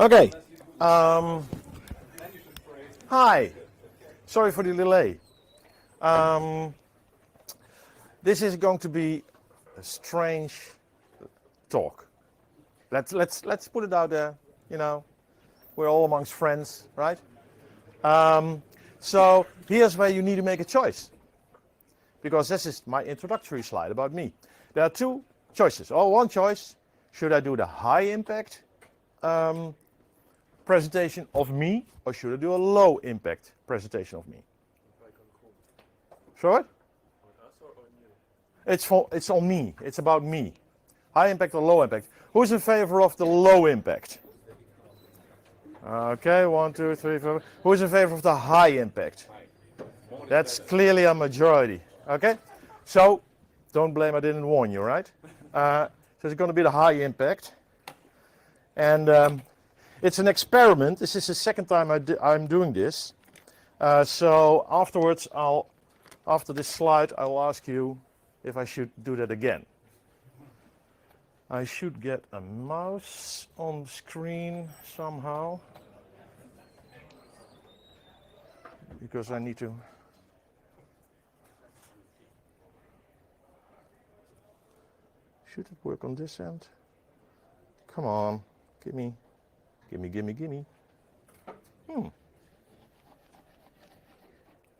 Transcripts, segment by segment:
Okay. Hi. Sorry for the delay. This is going to be a strange talk. Let's put it out there. You know, we're all amongst friends, right? So here's where you need to make a choice, because this is my introductory slide about me. There are two choices. Oh, one choice: should I do the high impact presentation of me, or should I do a low impact presentation of me? Sorry? It's on me. It's about me. High impact or low impact? Who's in favor of the low impact? Okay, 1, 2, 3, 4. Who's in favor of the high impact? That's clearly a majority. Okay, so don't blame I didn't warn you, right? So it's going to be the high impact, and it's an experiment. This is the second time I'm doing this. So afterwards, after this slide, I'll ask you if I should do that again. I should get a mouse on screen somehow, because I need to. Should it work on this end? Come on, gimme.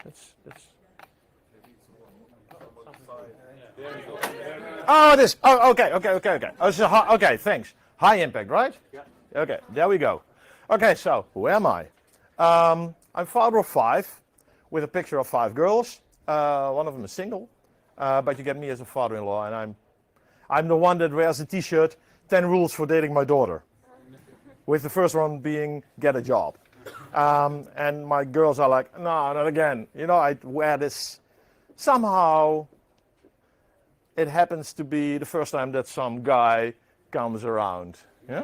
That's. Oh, this. Oh, okay. Oh, so okay, thanks. High impact, right? Yeah. Okay, there we go. Okay, so who am I? I'm father of 5, with a picture of 5 girls. One of them is single, but you get me as a father-in-law, and I'm the one that wears a T-shirt. 10 rules for dating my daughter, with the first one being get a job. And my girls are like, no, not again. You know, I wear this. Somehow, it happens to be the first time that some guy comes around. Yeah.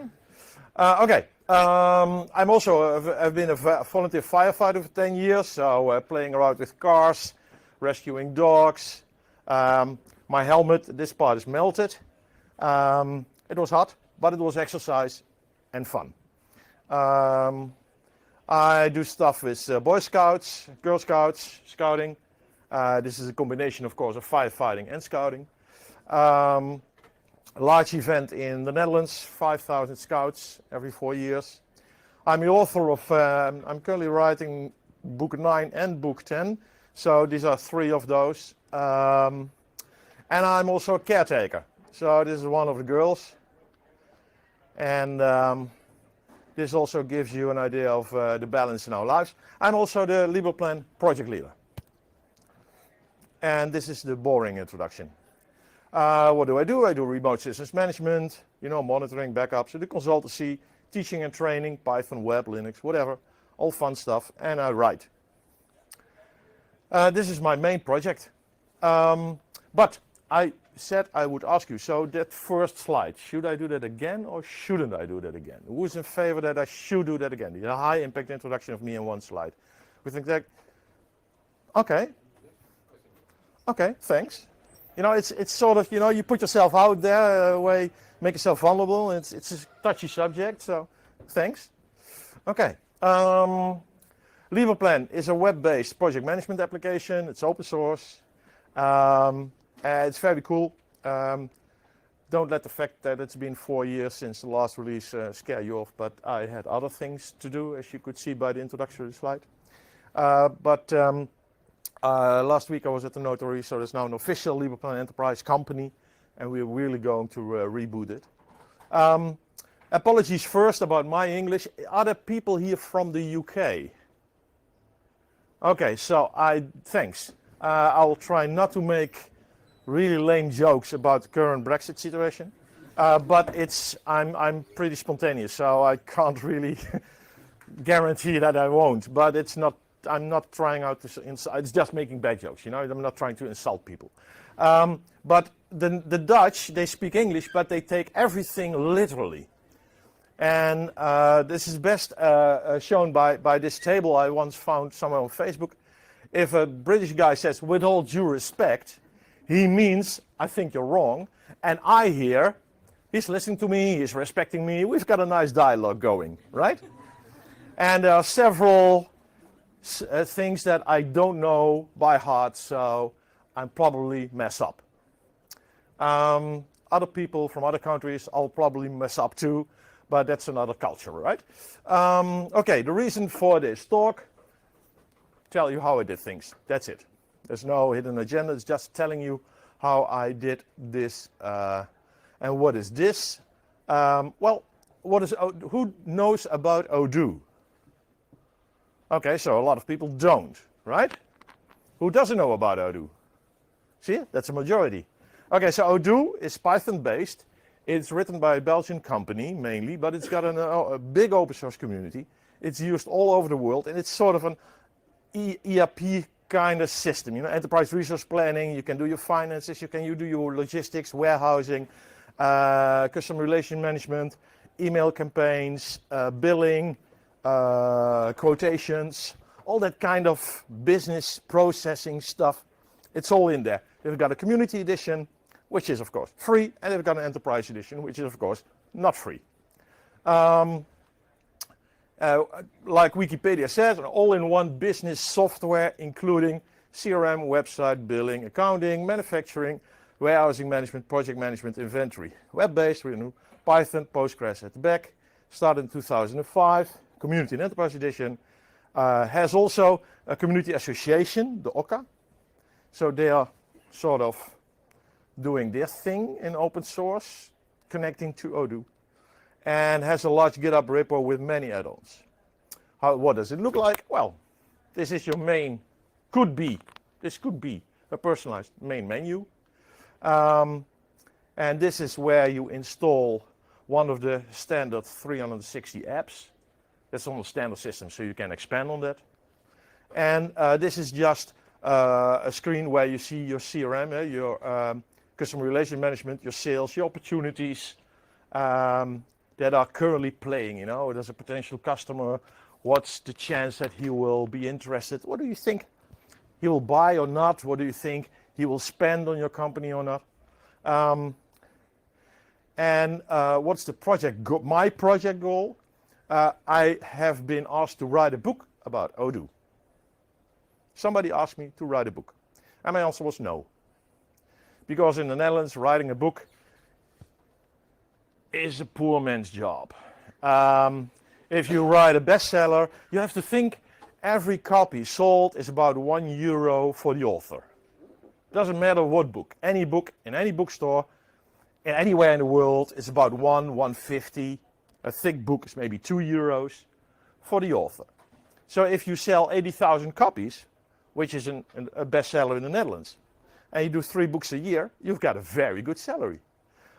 Okay. I'm also I've been a volunteer firefighter for 10 years, so playing around with cars, rescuing dogs. My helmet, this part is melted. It was hot, but it was exercise and fun. I do stuff with Boy Scouts, Girl Scouts, Scouting. This is a combination, of course, of firefighting and Scouting. A large event in the Netherlands, 5,000 Scouts every 4 years. I'm the author of, I'm currently writing book 9 and book 10. So these are 3 of those. And I'm also a caretaker. So this is one of the girls. And this also gives you an idea of the balance in our lives. I'm also the LibrePlan project leader. And this is the boring introduction. What do? I do remote systems management, you know, monitoring, backups, I do consultancy, teaching and training, Python, web, Linux, whatever, all fun stuff, and I write. This is my main project. But I said I would ask you, so that first slide, should I do that again or shouldn't I do that again? Who's in favor that I should do that again? The high impact introduction of me in one slide. We think that, okay, thanks. You know, it's sort of, you know, you put yourself out there, make yourself vulnerable. It's a touchy subject, so thanks. Okay. LibrePlan is a web-based project management application. It's open source. It's very cool. Don't let the fact that it's been 4 years since the last release scare you off, but I had other things to do, as you could see by the introductory slide. Last week I was at the notary, so there's now an official LibrePlan Enterprise company, and we're really going to reboot it. Apologies first about my English. Are there people here from the UK? Okay, so thanks. I'll try not to make really lame jokes about the current Brexit situation, but I'm pretty spontaneous, so I can't really guarantee that I won't. But I'm not trying out to insult. It's just making bad jokes, you know. I'm not trying to insult people. But the Dutch, they speak English, but they take everything literally. And this is best shown by this table I once found somewhere on Facebook. If a British guy says, with all due respect, he means, I think you're wrong. And I hear, He's listening to me, he's respecting me, we've got a nice dialogue going, right? And there are several things that I don't know by heart, so I probably mess up. Other people from other countries, I'll probably mess up too, but that's another culture, right? Okay, the reason for this talk, tell you how I did things. That's it. There's no hidden agenda, it's just telling you how I did this. And what is this? Well, who knows about Odoo? Okay, so a lot of people don't, right? Who doesn't know about Odoo? See, that's a majority. Okay, so Odoo is Python-based. It's written by a Belgian company mainly, but it's got a big open source community. It's used all over the world, and it's sort of an ERP kind of system. You know, enterprise resource planning. You can do your finances. You do your logistics, warehousing, customer relation management, email campaigns, billing, quotations, all that kind of business processing stuff. It's all in there. They've got a community edition, which is of course free, and they've got an enterprise edition, which is of course not free. Like Wikipedia says, an all-in-one business software including CRM, website, billing, accounting, manufacturing, warehousing management, project management, inventory. Web-based, Python, Postgres at the back. Started in 2005. Community and Enterprise Edition. Has also a community association, the OCA. So they are sort of doing their thing in open source, connecting to Odoo. And has a large GitHub repo with many add-ons. What does it look like? Well, this is your main, this could be a personalized main menu. And this is where you install one of the standard 360 apps. That's on the standard system, so you can expand on that. And this is just a screen where you see your CRM, your customer relation management, your sales, your opportunities that are currently playing. You know, there's a potential customer. What's the chance that he will be interested? What do you think he will buy or not? What do you think he will spend on your company or not? What's the project my project goal? I have been asked to write a book about Odoo. Somebody asked me to write a book. And my answer was no. Because in the Netherlands, writing a book is a poor man's job. If you write a bestseller, you have to think every copy sold is about €1 for the author. Doesn't matter what book. Any book in any bookstore, anywhere in the world, is about $1.50. A thick book is maybe €2 for the author. So if you sell 80,000 copies, which is a bestseller in the Netherlands, and you do 3 books a year, you've got a very good salary.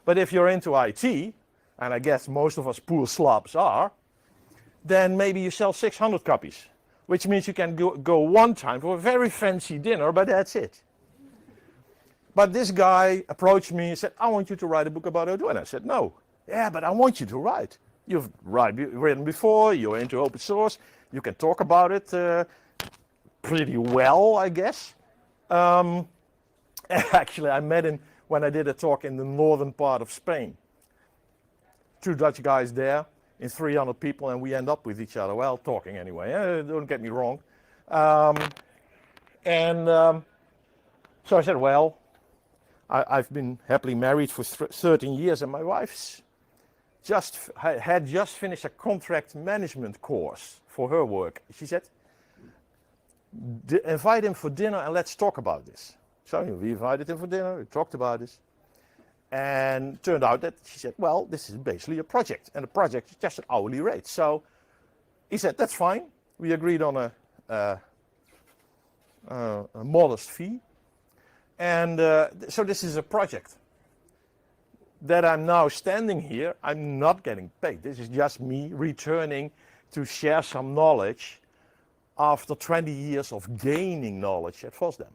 But if you're into IT, and I guess most of us poor slobs are, then maybe you sell 600 copies, which means you can go one time for a very fancy dinner, but that's it. But this guy approached me and said, I want you to write a book about Odoo. And I said, no. Yeah, but I want you to write. You've written before, you're into open source, you can talk about it pretty well, I guess. Actually, I met him when I did a talk in the northern part of Spain. 2 Dutch guys there, in 300 people, and we end up with each other, well, talking anyway, don't get me wrong. So I said, well, I've been happily married for 13 years, and my wife's had just finished a contract management course for her work. She said, invite him for dinner and let's talk about this. So we invited him for dinner, we talked about this. And turned out that she said, well, this is basically a project. And the project is just an hourly rate. So he said, that's fine. We agreed on a modest fee. And so this is a project that I'm now standing here. I'm not getting paid. This is just me returning to share some knowledge after 20 years of gaining knowledge at FOSDEM.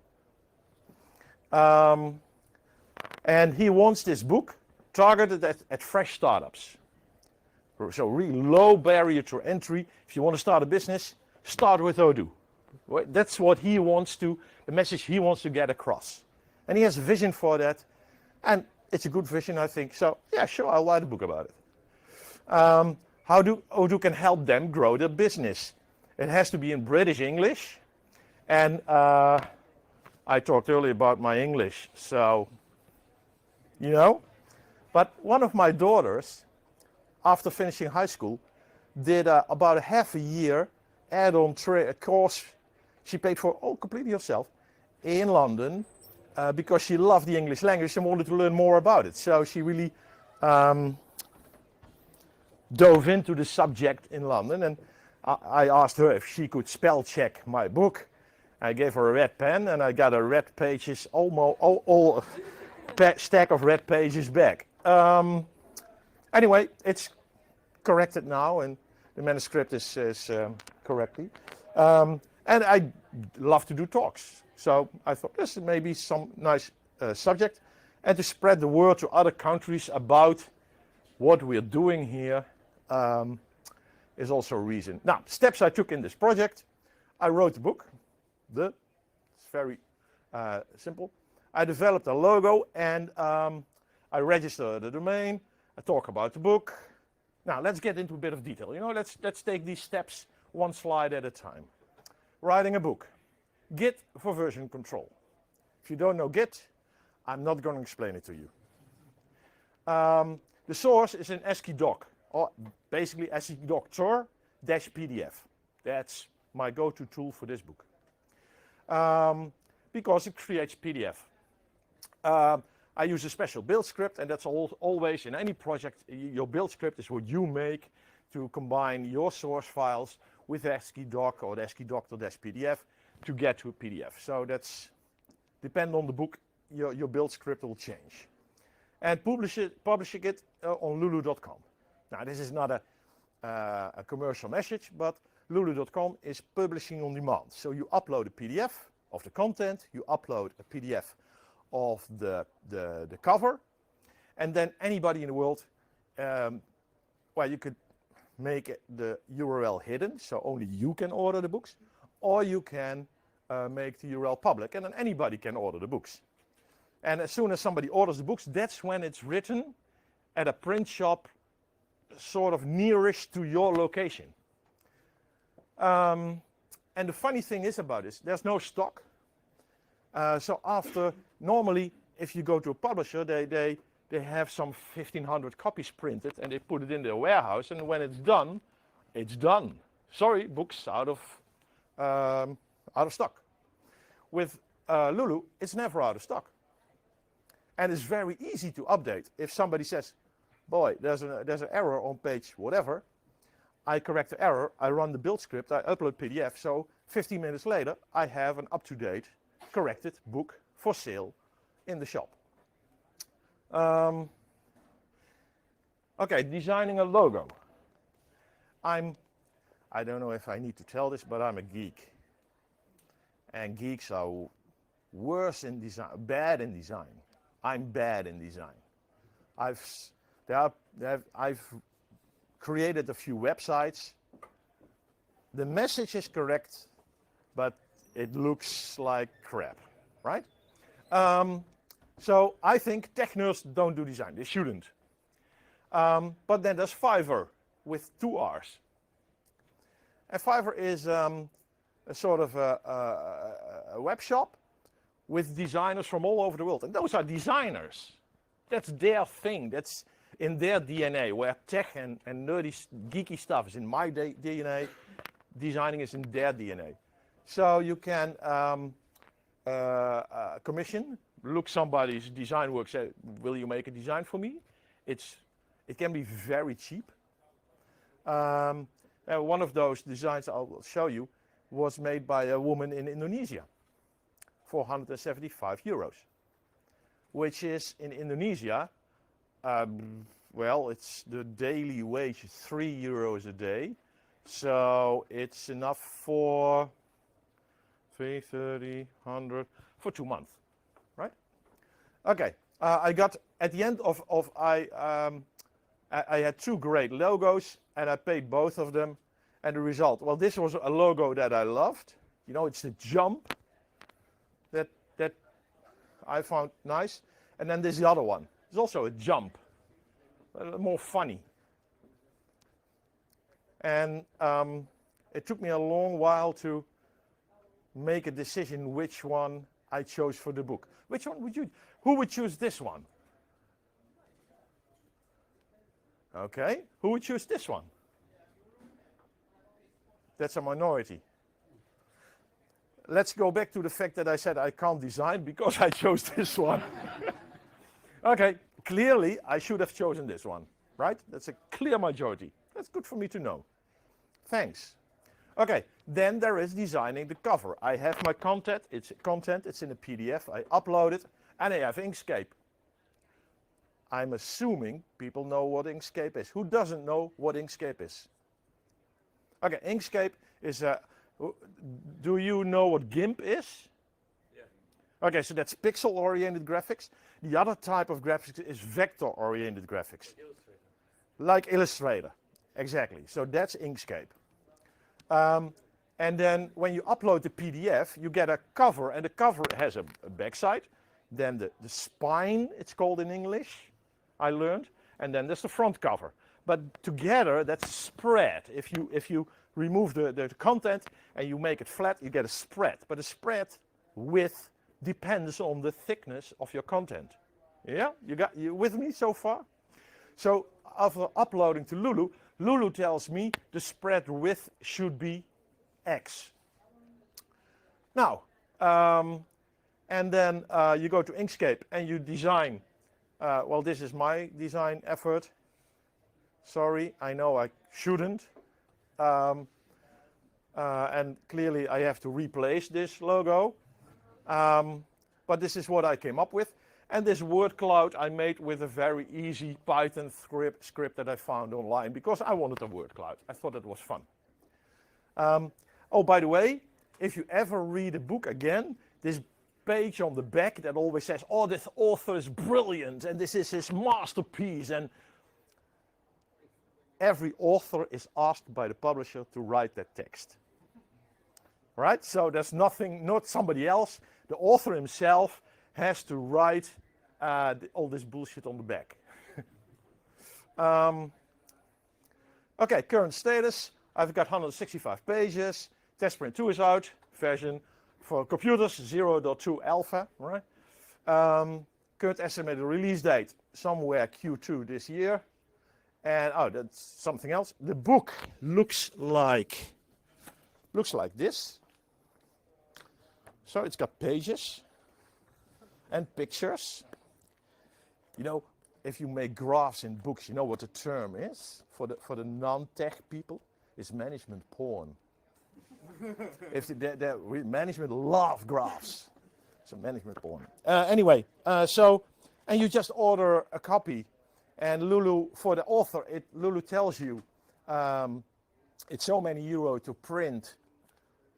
And he wants this book targeted at fresh startups. So really low barrier to entry. If you want to start a business, start with Odoo. That's what he wants to, the message he wants to get across. And he has a vision for that. And it's a good vision, I think. So yeah, sure, I'll write a book about it. How do Odoo can help them grow their business? It has to be in British English, and I talked earlier about my English, so you know. But one of my daughters, after finishing high school, did about a half a year add-on course. She paid for all completely herself in London because she loved the English language and wanted to learn more about it. So she really dove into the subject in London, and I asked her if she could spell check my book. I gave her a red pen, and I got a red pages, all stack of red pages back. Anyway, it's corrected now, and the manuscript is correctly. And I love to do talks, so I thought this is maybe some nice subject, and to spread the word to other countries about what we're doing here is also a reason. Now, steps I took in this project: I wrote the book. It's very simple. I developed a logo, and I registered the domain. I talk about the book. Now let's get into a bit of detail. You know, let's take these steps one slide at a time. Writing a book. Git for version control. If you don't know Git, I'm not going to explain it to you. The source is an ASCII doc, or basically ASCII doctor-pdf. That's my go-to tool for this book. Because it creates PDF. I use a special build script, and that's always in any project, your build script is what you make to combine your source files with ASCII doc or the ASCII doctor-pdf to get to a PDF. So that's, depending on the book, your build script will change. And publishing it on lulu.com. Now this is not a commercial message, but lulu.com is publishing on demand. So you upload a PDF of the content, you upload a PDF of the cover, and then anybody in the world, well, you could make the URL hidden, so only you can order the books, or you can make the URL public, and then anybody can order the books. And as soon as somebody orders the books, that's when it's written at a print shop sort of nearest to your location. And the funny thing is about this, there's no stock. So after, normally, if you go to a publisher, they have some 1,500 copies printed, and they put it in their warehouse, and when it's done, it's done. Sorry, book's out of stock. With Lulu, it's never out of stock. And it's very easy to update. If somebody says, boy, there's an error on page whatever, I correct the error, I run the build script, I upload PDF, so 15 minutes later, I have an up-to-date, corrected book for sale in the shop. Okay, designing a logo. I don't know if I need to tell this, but I'm a geek. And geeks are worse in design, bad in design. I'm bad in design. I've created a few websites. The message is correct, but it looks like crap, right? So I think tech nerds don't do design. They shouldn't. But then there's Fiverr with 2 R's. And Fiverr is a sort of a web shop with designers from all over the world. And those are designers. That's their thing. That's in their DNA, where tech and nerdy, geeky stuff is in my DNA, designing is in their DNA. So you can commission, look somebody's design work, say, will you make a design for me? It can be very cheap. One of those designs I'll show you was made by a woman in Indonesia for 175 euros, which is in Indonesia, well, it's the daily wage is 3 euros a day. So it's enough for 330, 100, for 2 months, right? Okay, I got, at the end of I had 2 great logos, and I paid both of them, and the result, well, this was a logo that I loved. You know, it's the jump that I found nice. And then there's the other one. It's also a jump, more funny. And it took me a long while to make a decision which one I chose for the book. Which one would you? Who would choose this one? Okay, who would choose this one? That's a minority. Let's go back to the fact that I said I can't design because I chose this one. Okay, clearly I should have chosen this one, right? That's a clear majority. That's good for me to know. Thanks. Okay, then there is designing the cover. I have my content, it's in a PDF, I upload it, and I have Inkscape. I'm assuming people know what Inkscape is. Who doesn't know what Inkscape is? Okay, Inkscape is a, do you know what GIMP is? Yeah. Okay, so that's pixel-oriented graphics. The other type of graphics is vector-oriented graphics. Like Illustrator, exactly. So that's Inkscape. And then when you upload the PDF, you get a cover, and the cover has a backside. Then the spine, it's called in English, I learned. And then there's the front cover. But together, that's spread. If you remove the content and you make it flat, you get a spread. But the spread width depends on the thickness of your content. Yeah, you with me so far? So after uploading to Lulu, Lulu tells me the spread width should be X. Now, and then you go to Inkscape and you design. Well, this is my design effort. Sorry, I know I shouldn't. And clearly I have to replace this logo. But this is what I came up with. And this word cloud I made with a very easy Python script that I found online because I wanted a word cloud. I thought it was fun. Oh, by the way, if you ever read a book again, this page on the back that always says, oh, this author is brilliant and this is his masterpiece. And every author is asked by the publisher to write that text. Right? So there's nothing, not somebody else. The author himself has to write all this bullshit on the back. Okay, current status. I've got 165 pages. Testprint 2 is out. Version for computers 0.2 alpha. Right? Current estimated release date somewhere Q2 this year. And oh, that's something else. The book looks like this. So it's got pages and pictures. You know, if you make graphs in books, you know what the term is for the non-tech people? It's management porn. If the management love graphs, so management porn. Anyway, and you just order a copy, and Lulu for the author, Lulu tells you it's so many euro to print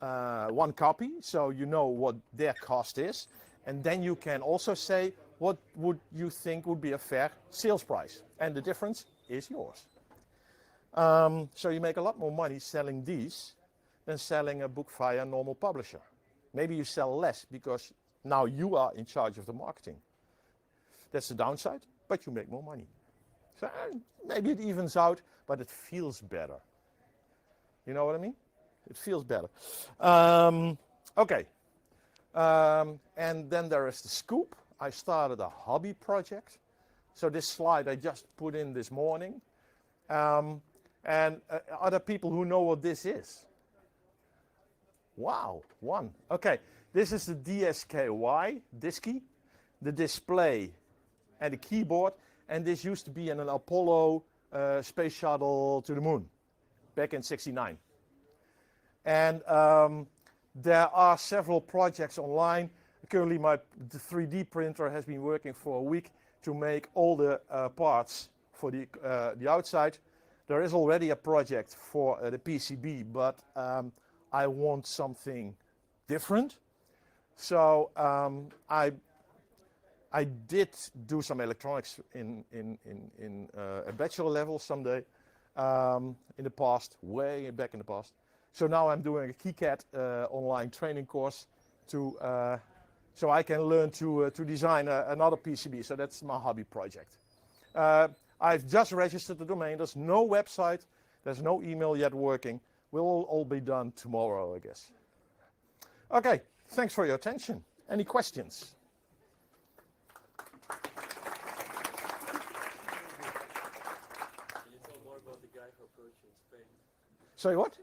one copy, so you know what their cost is, and then you can also say what would you think would be a fair sales price, and the difference is yours. So you make a lot more money selling these than selling a book via a normal publisher. Maybe you sell less because now you are in charge of the marketing. That's the downside, but you make more money. So maybe it evens out, but it feels better. You know what I mean? It feels better. Okay. And then there is the scoop. I started a hobby project. So this slide I just put in this morning. And other people who know what this is? Wow, one. Okay, this is the DSKY, Disky, the display and the keyboard. And this used to be in an Apollo space shuttle to the moon back in '69. And there are several projects online. Currently, the 3D printer has been working for a week to make all the parts for the outside. There is already a project for the PCB, but I want something different. So I did do some electronics in a bachelor level someday in the past, way back in the past. So now I'm doing a KiCad online training course to so I can learn to design another PCB. So that's my hobby project. I've just registered the domain. There's no website. There's no email yet working. Will all be done tomorrow, I guess. Okay, thanks for your attention. Any questions? Sorry, what?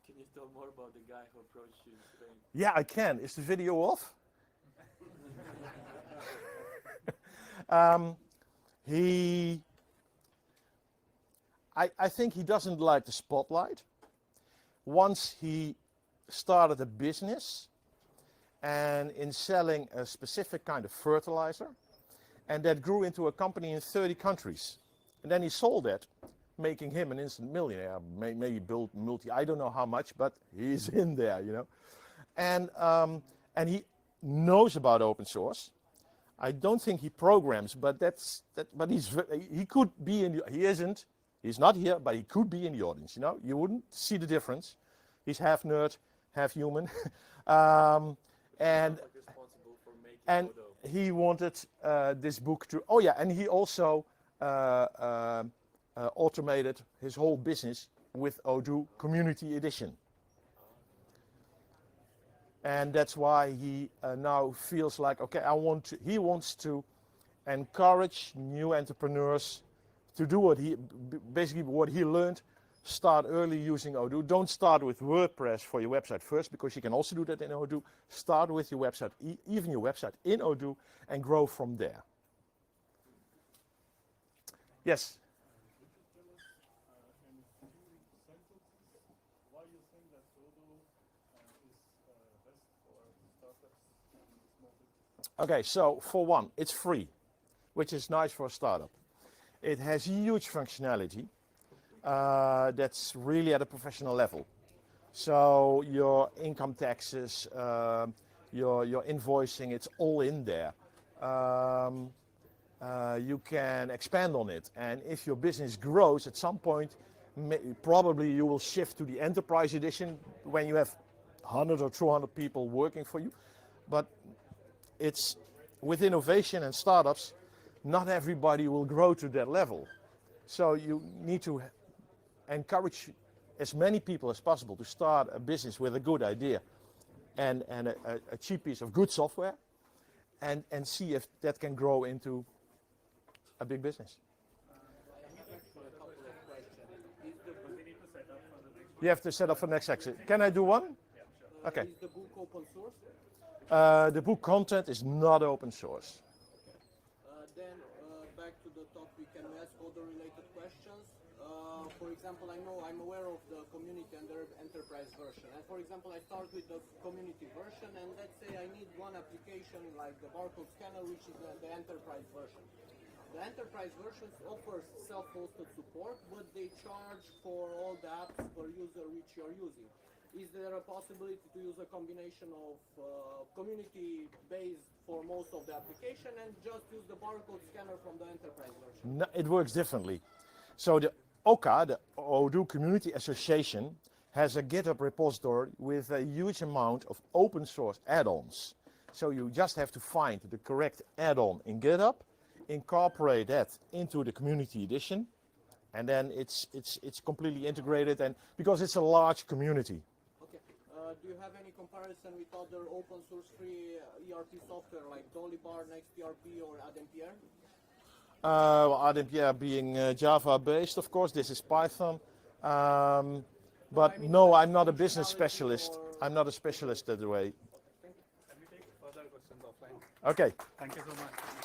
Can you tell more about the guy who approached you in Spain? Yeah, I can. Is the video off? I think he doesn't like the spotlight. Once he started a business and in selling a specific kind of fertilizer, and that grew into a company in 30 countries. And then he sold it, making him an instant millionaire, maybe built I don't know how much, but he's in there, you know. And he knows about open source. I don't think he programs, but but he could be in the, he's not here, but he could be in the audience, you know. You wouldn't see the difference. He's half nerd, half human. And he wanted this book to, oh yeah, and he also automated his whole business with Odoo Community Edition. And that's why he now feels like, okay, he wants to encourage new entrepreneurs to do basically what he learned. Start early using Odoo. Don't start with WordPress for your website first, because you can also do that in Odoo. Start with your website, even your website in Odoo, and grow from there. Yes? Okay, so for one, it's free, which is nice for a startup. It has huge functionality that's really at a professional level. So your income taxes, your invoicing, it's all in there. You can expand on it, and if your business grows at some point, probably you will shift to the enterprise edition when you have 100 or 200 people working for you. But it's with innovation and startups, not everybody will grow to that level. So you need to encourage as many people as possible to start a business with a good idea and a cheap piece of good software, and see if that can grow into a big business. You have to set up for the next section. Can I do one? Okay. Is the book open source? The book content is not open source. Then back to the topic, can we ask other related questions? For example, I'm aware of the community and the enterprise version. And for example, I start with the community version, and let's say I need one application like the barcode scanner, which is the enterprise version. The enterprise version offers self-hosted support, but they charge for all the apps per user which you're using. Is there a possibility to use a combination of community-based for most of the application and just use the barcode scanner from the enterprise version? No, it works differently. So the OCA, the Odoo Community Association, has a GitHub repository with a huge amount of open source add-ons. So you just have to find the correct add-on in GitHub, incorporate that into the community edition, and then it's completely integrated, and because it's a large community. Do you have any comparison with other open source free ERP software like Dollybar, NextERP, or ADMPR? ADMPR being Java based, of course. This is Python. But no, I'm not a business specialist. I'm not a specialist that way. Can we take further questions offline? Okay. Thank you so much.